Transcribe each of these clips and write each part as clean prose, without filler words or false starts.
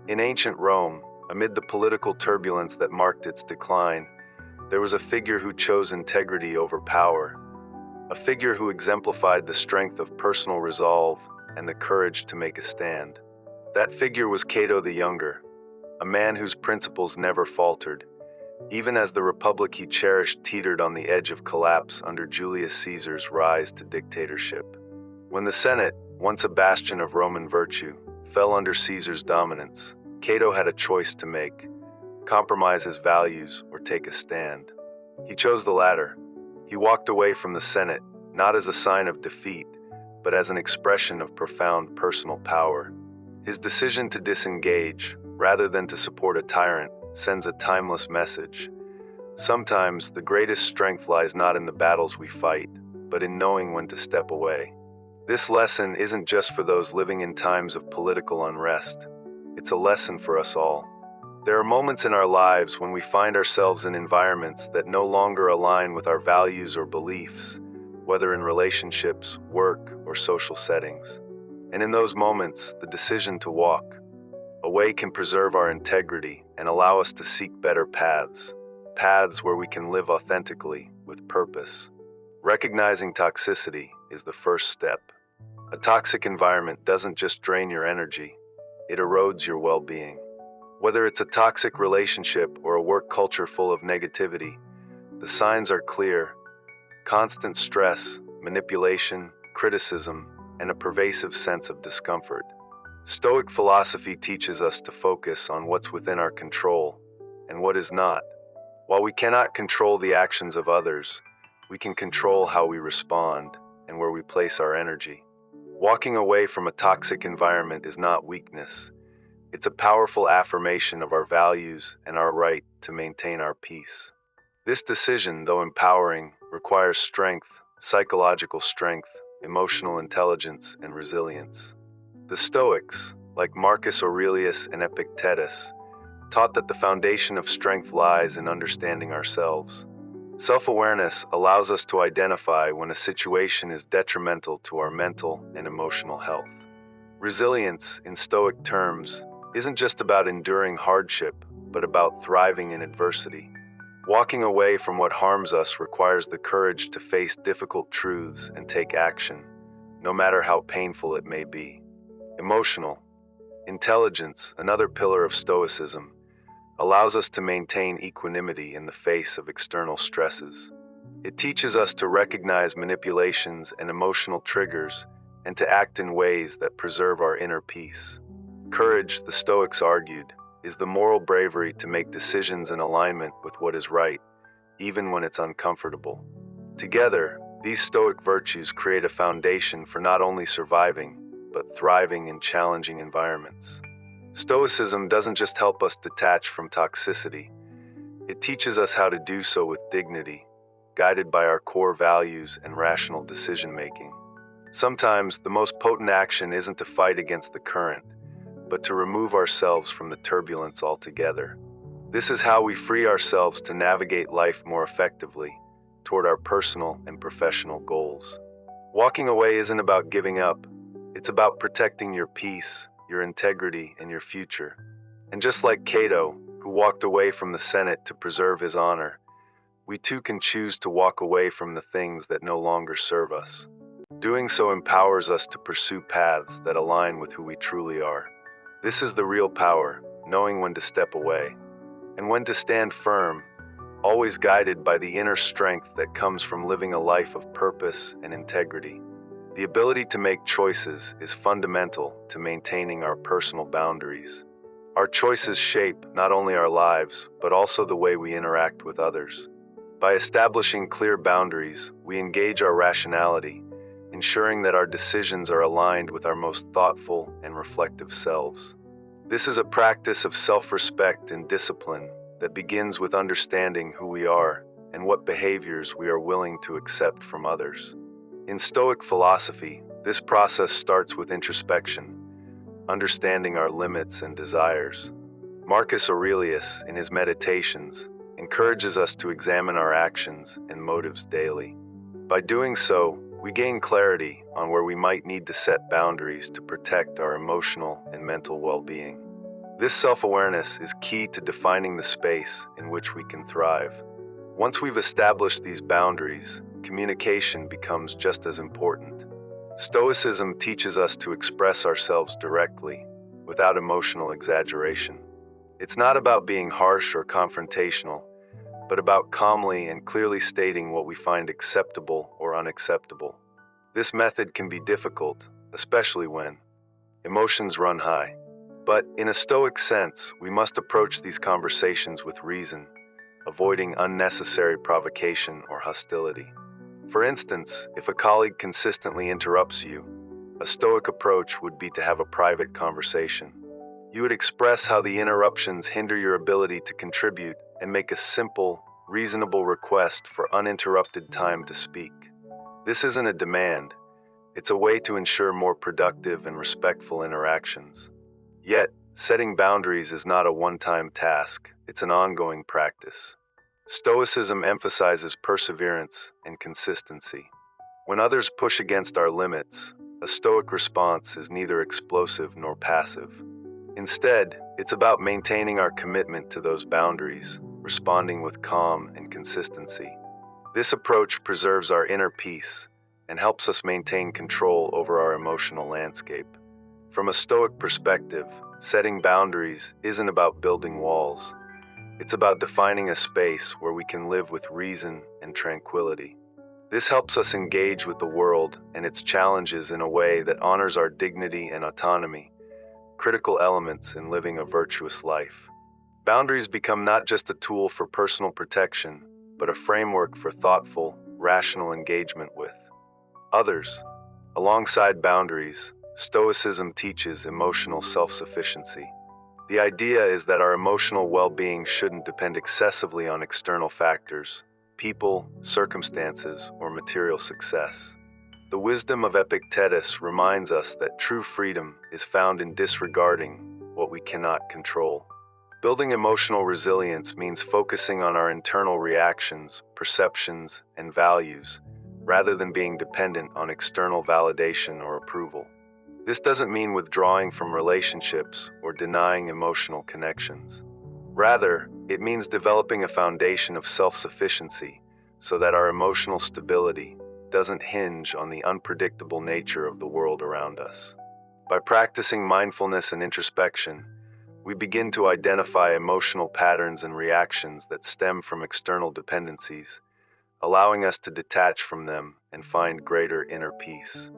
In ancient Rome, amid the political turbulence that marked its decline, there was a figure who chose integrity over power, a figure who exemplified the strength of personal resolve and the courage to make a stand. That figure was Cato the Younger, a man whose principles never faltered, even as the republic he cherished teetered on the edge of collapse under Julius Caesar's rise to dictatorship. When the Senate, once a bastion of Roman virtue, fell under Caesar's dominance, Cato had a choice to make: compromise his values or take a stand. He chose the latter. He walked away from the Senate, not as a sign of defeat, but as an expression of profound personal power. His decision to disengage, rather than to support a tyrant, sends a timeless message. Sometimes the greatest strength lies not in the battles we fight, but in knowing when to step away. This lesson isn't just for those living in times of political unrest. It's a lesson for us all. There are moments in our lives when we find ourselves in environments that no longer align with our values or beliefs, whether in relationships, work, or social settings. And in those moments, the decision to walk away can preserve our integrity and allow us to seek better paths where we can live authentically, with purpose. Recognizing toxicity is the first step. A toxic environment doesn't just drain your energy, it erodes your well-being. Whether it's a toxic relationship or a work culture full of negativity, the signs are clear: constant stress, manipulation, criticism, and a pervasive sense of discomfort. Stoic philosophy teaches us to focus on what's within our control and what is not. While we cannot control the actions of others, we can control how we respond and where we place our energy. Walking away from a toxic environment is not weakness. It's a powerful affirmation of our values and our right to maintain our peace. This decision, though empowering, requires strength, psychological strength, emotional intelligence, and resilience. The Stoics, like Marcus Aurelius and Epictetus, taught that the foundation of strength lies in understanding ourselves. Self-awareness allows us to identify when a situation is detrimental to our mental and emotional health. Resilience, in Stoic terms, isn't just about enduring hardship, but about thriving in adversity. Walking away from what harms us requires the courage to face difficult truths and take action, no matter how painful it may be. Emotional intelligence, another pillar of Stoicism, allows us to maintain equanimity in the face of external stresses. It teaches us to recognize manipulations and emotional triggers and to act in ways that preserve our inner peace. Courage, the Stoics argued, is the moral bravery to make decisions in alignment with what is right, even when it's uncomfortable. Together, these Stoic virtues create a foundation for not only surviving, but thriving in challenging environments. Stoicism doesn't just help us detach from toxicity, it teaches us how to do so with dignity, guided by our core values and rational decision-making. Sometimes, the most potent action isn't to fight against the current, but to remove ourselves from the turbulence altogether. This is how we free ourselves to navigate life more effectively toward our personal and professional goals. Walking away isn't about giving up, it's about protecting your peace, your integrity, and your future. And just like Cato, who walked away from the Senate to preserve his honor, we too can choose to walk away from the things that no longer serve us. Doing so empowers us to pursue paths that align with who we truly are. This is the real power, knowing when to step away and when to stand firm, always guided by the inner strength that comes from living a life of purpose and integrity. The ability to make choices is fundamental to maintaining our personal boundaries. Our choices shape not only our lives, but also the way we interact with others. By establishing clear boundaries, we engage our rationality, ensuring that our decisions are aligned with our most thoughtful and reflective selves. This is a practice of self-respect and discipline that begins with understanding who we are and what behaviors we are willing to accept from others. In Stoic philosophy, this process starts with introspection, understanding our limits and desires. Marcus Aurelius, in his Meditations, encourages us to examine our actions and motives daily. By doing so, we gain clarity on where we might need to set boundaries to protect our emotional and mental well-being. This self-awareness is key to defining the space in which we can thrive. Once we've established these boundaries, communication becomes just as important. Stoicism teaches us to express ourselves directly, without emotional exaggeration. It's not about being harsh or confrontational, but about calmly and clearly stating what we find acceptable or unacceptable. This method can be difficult, especially when emotions run high. But in a Stoic sense, we must approach these conversations with reason, avoiding unnecessary provocation or hostility. For instance, if a colleague consistently interrupts you, a Stoic approach would be to have a private conversation. You would express how the interruptions hinder your ability to contribute and make a simple, reasonable request for uninterrupted time to speak. This isn't a demand, it's a way to ensure more productive and respectful interactions. Yet, setting boundaries is not a one-time task, it's an ongoing practice. Stoicism emphasizes perseverance and consistency. When others push against our limits, a Stoic response is neither explosive nor passive. Instead, it's about maintaining our commitment to those boundaries, responding with calm and consistency. This approach preserves our inner peace and helps us maintain control over our emotional landscape. From a Stoic perspective, setting boundaries isn't about building walls. It's about defining a space where we can live with reason and tranquility. This helps us engage with the world and its challenges in a way that honors our dignity and autonomy, critical elements in living a virtuous life. Boundaries become not just a tool for personal protection, but a framework for thoughtful, rational engagement with others. Alongside boundaries, Stoicism teaches emotional self-sufficiency. The idea is that our emotional well-being shouldn't depend excessively on external factors, people, circumstances, or material success. The wisdom of Epictetus reminds us that true freedom is found in disregarding what we cannot control. Building emotional resilience means focusing on our internal reactions, perceptions, and values, rather than being dependent on external validation or approval. This doesn't mean withdrawing from relationships or denying emotional connections. Rather, it means developing a foundation of self-sufficiency so that our emotional stability doesn't hinge on the unpredictable nature of the world around us. By practicing mindfulness and introspection, we begin to identify emotional patterns and reactions that stem from external dependencies, allowing us to detach from them and find greater inner peace.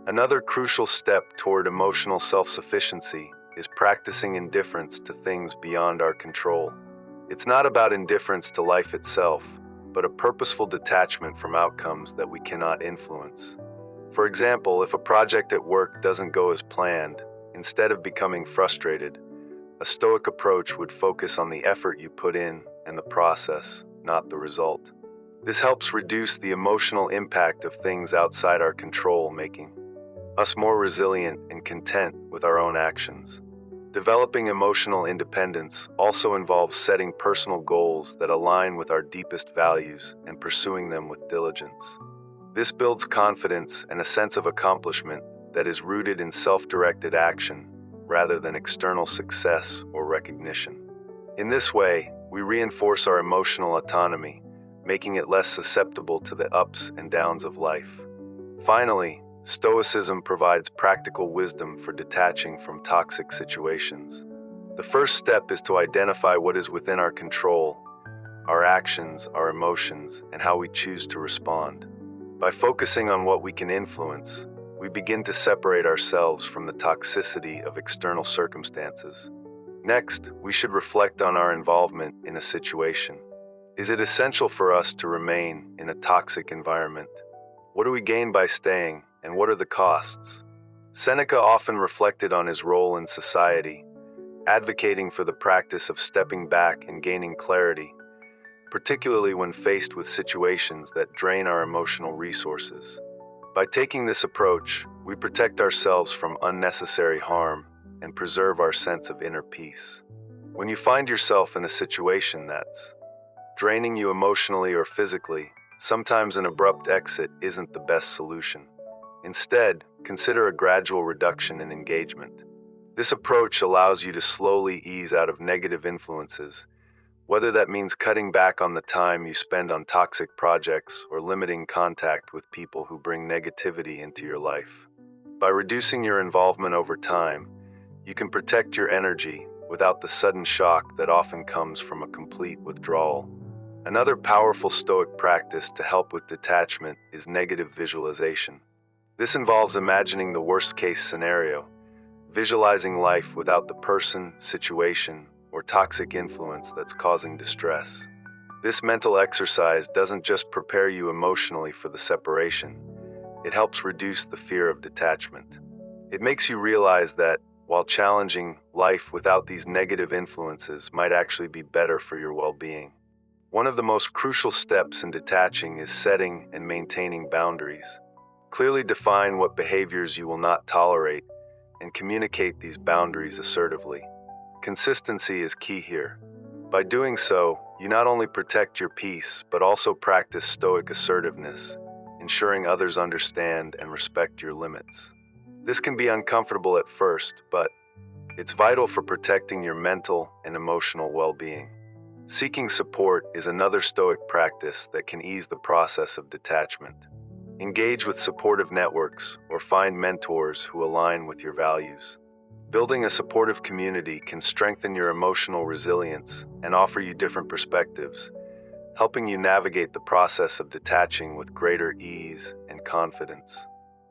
Another crucial step toward emotional self-sufficiency is practicing indifference to things beyond our control. It's not about indifference to life itself, but a purposeful detachment from outcomes that we cannot influence. For example, if a project at work doesn't go as planned, instead of becoming frustrated, a Stoic approach would focus on the effort you put in and the process, not the result. This helps reduce the emotional impact of things outside our control, making us more resilient and content with our own actions. Developing emotional independence also involves setting personal goals that align with our deepest values and pursuing them with diligence. This builds confidence and a sense of accomplishment that is rooted in self-directed action rather than external success or recognition. In this way, we reinforce our emotional autonomy, making it less susceptible to the ups and downs of life. Finally, Stoicism provides practical wisdom for detaching from toxic situations. The first step is to identify what is within our control, our actions, our emotions, and how we choose to respond. By focusing on what we can influence, we begin to separate ourselves from the toxicity of external circumstances. Next, we should reflect on our involvement in a situation. Is it essential for us to remain in a toxic environment? What do we gain by staying, and what are the costs? Seneca often reflected on his role in society, advocating for the practice of stepping back and gaining clarity, particularly when faced with situations that drain our emotional resources. By taking this approach, we protect ourselves from unnecessary harm and preserve our sense of inner peace. When you find yourself in a situation that's draining you emotionally or physically, sometimes an abrupt exit isn't the best solution. Instead, consider a gradual reduction in engagement. This approach allows you to slowly ease out of negative influences, whether that means cutting back on the time you spend on toxic projects or limiting contact with people who bring negativity into your life. By reducing your involvement over time, you can protect your energy without the sudden shock that often comes from a complete withdrawal. Another powerful Stoic practice to help with detachment is negative visualization. This involves imagining the worst-case scenario, visualizing life without the person, situation, or toxic influence that's causing distress. This mental exercise doesn't just prepare you emotionally for the separation, it helps reduce the fear of detachment. It makes you realize that, while challenging, life without these negative influences might actually be better for your well-being. One of the most crucial steps in detaching is setting and maintaining boundaries. Clearly define what behaviors you will not tolerate and communicate these boundaries assertively. Consistency is key here. By doing so, you not only protect your peace, but also practice Stoic assertiveness, ensuring others understand and respect your limits. This can be uncomfortable at first, but it's vital for protecting your mental and emotional well-being. Seeking support is another Stoic practice that can ease the process of detachment. Engage with supportive networks or find mentors who align with your values. Building a supportive community can strengthen your emotional resilience and offer you different perspectives, helping you navigate the process of detaching with greater ease and confidence.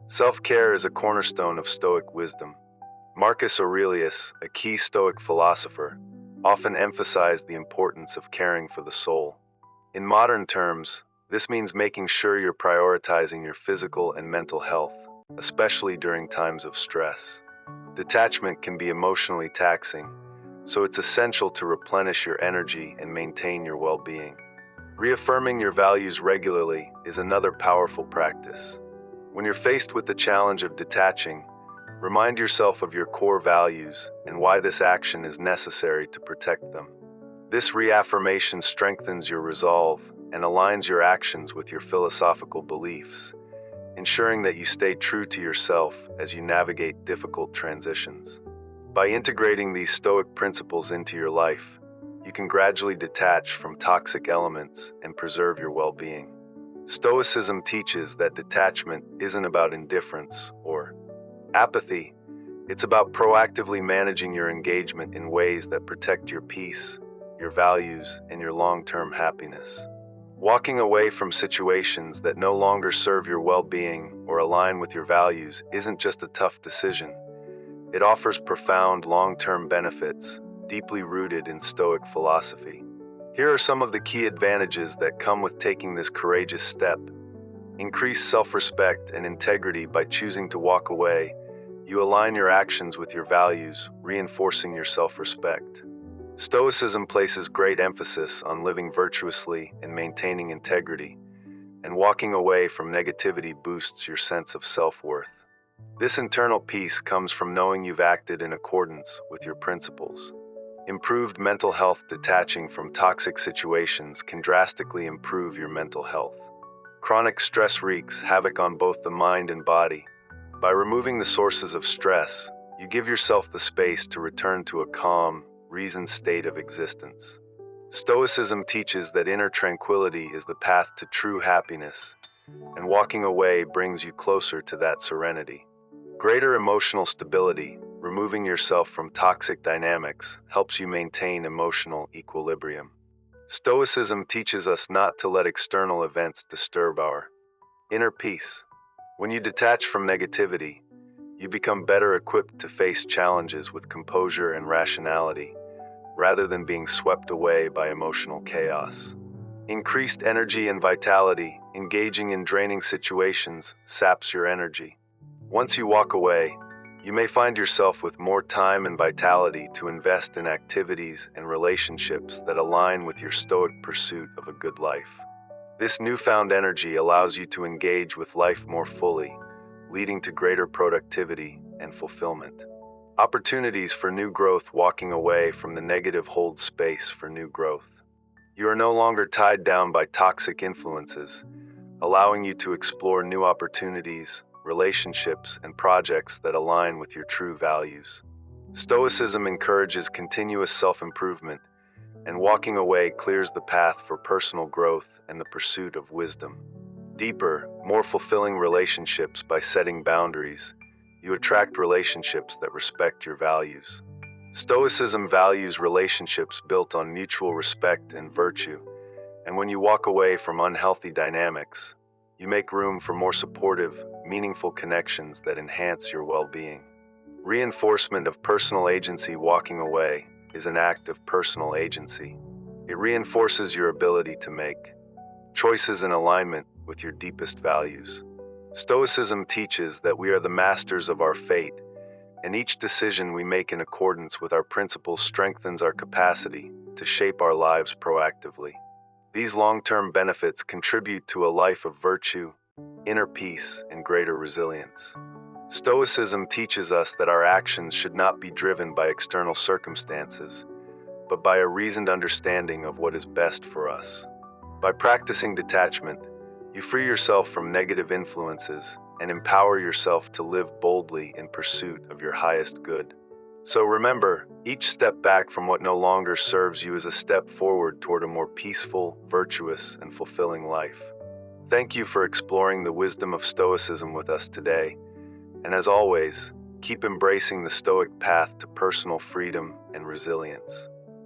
Self-care is a cornerstone of Stoic wisdom. Marcus Aurelius, a key Stoic philosopher, often emphasized the importance of caring for the soul. In modern terms, this means making sure you're prioritizing your physical and mental health, especially during times of stress. Detachment can be emotionally taxing, so it's essential to replenish your energy and maintain your well-being. Reaffirming your values regularly is another powerful practice. When you're faced with the challenge of detaching, remind yourself of your core values and why this action is necessary to protect them. This reaffirmation strengthens your resolve and aligns your actions with your philosophical beliefs, ensuring that you stay true to yourself as you navigate difficult transitions. By integrating these Stoic principles into your life, you can gradually detach from toxic elements and preserve your well-being. Stoicism teaches that detachment isn't about indifference or apathy. It's about proactively managing your engagement in ways that protect your peace, your values, and your long-term happiness. Walking away from situations that no longer serve your well-being or align with your values isn't just a tough decision. It offers profound long-term benefits, deeply rooted in Stoic philosophy. Here are some of the key advantages that come with taking this courageous step. Increase self-respect and integrity. By choosing to walk away, you align your actions with your values, reinforcing your self-respect. Stoicism places great emphasis on living virtuously and maintaining integrity, and walking away from negativity boosts your sense of self-worth. This internal peace comes from knowing you've acted in accordance with your principles. Improved mental health. Detaching from toxic situations can drastically improve your mental health. Chronic stress wreaks havoc on both the mind and body. By removing the sources of stress, you give yourself the space to return to a calm, reasoned state of existence. Stoicism teaches that inner tranquility is the path to true happiness, and walking away brings you closer to that serenity. Greater emotional stability. Removing yourself from toxic dynamics helps you maintain emotional equilibrium. Stoicism teaches us not to let external events disturb our inner peace. When you detach from negativity, you become better equipped to face challenges with composure and rationality, rather than being swept away by emotional chaos. Increased energy and vitality. Engaging in draining situations saps your energy. Once you walk away, you may find yourself with more time and vitality to invest in activities and relationships that align with your Stoic pursuit of a good life. This newfound energy allows you to engage with life more fully, leading to greater productivity and fulfillment. Opportunities for new growth. Walking away from the negative holds space for new growth. You are no longer tied down by toxic influences, allowing you to explore new opportunities, relationships, and projects that align with your true values. Stoicism encourages continuous self-improvement, and walking away clears the path for personal growth and the pursuit of wisdom. Deeper, more fulfilling relationships. By setting boundaries, you attract relationships that respect your values. Stoicism values relationships built on mutual respect and virtue, and when you walk away from unhealthy dynamics, you make room for more supportive, meaningful connections that enhance your well-being. Reinforcement of personal agency. Walking away is an act of personal agency. It reinforces your ability to make choices in alignment with your deepest values. Stoicism teaches that we are the masters of our fate, and each decision we make in accordance with our principles strengthens our capacity to shape our lives proactively. These long-term benefits contribute to a life of virtue, inner peace, and greater resilience. Stoicism teaches us that our actions should not be driven by external circumstances, but by a reasoned understanding of what is best for us. By practicing detachment, you free yourself from negative influences and empower yourself to live boldly in pursuit of your highest good. So remember, each step back from what no longer serves you is a step forward toward a more peaceful, virtuous, and fulfilling life. Thank you for exploring the wisdom of Stoicism with us today, and as always, keep embracing the Stoic path to personal freedom and resilience.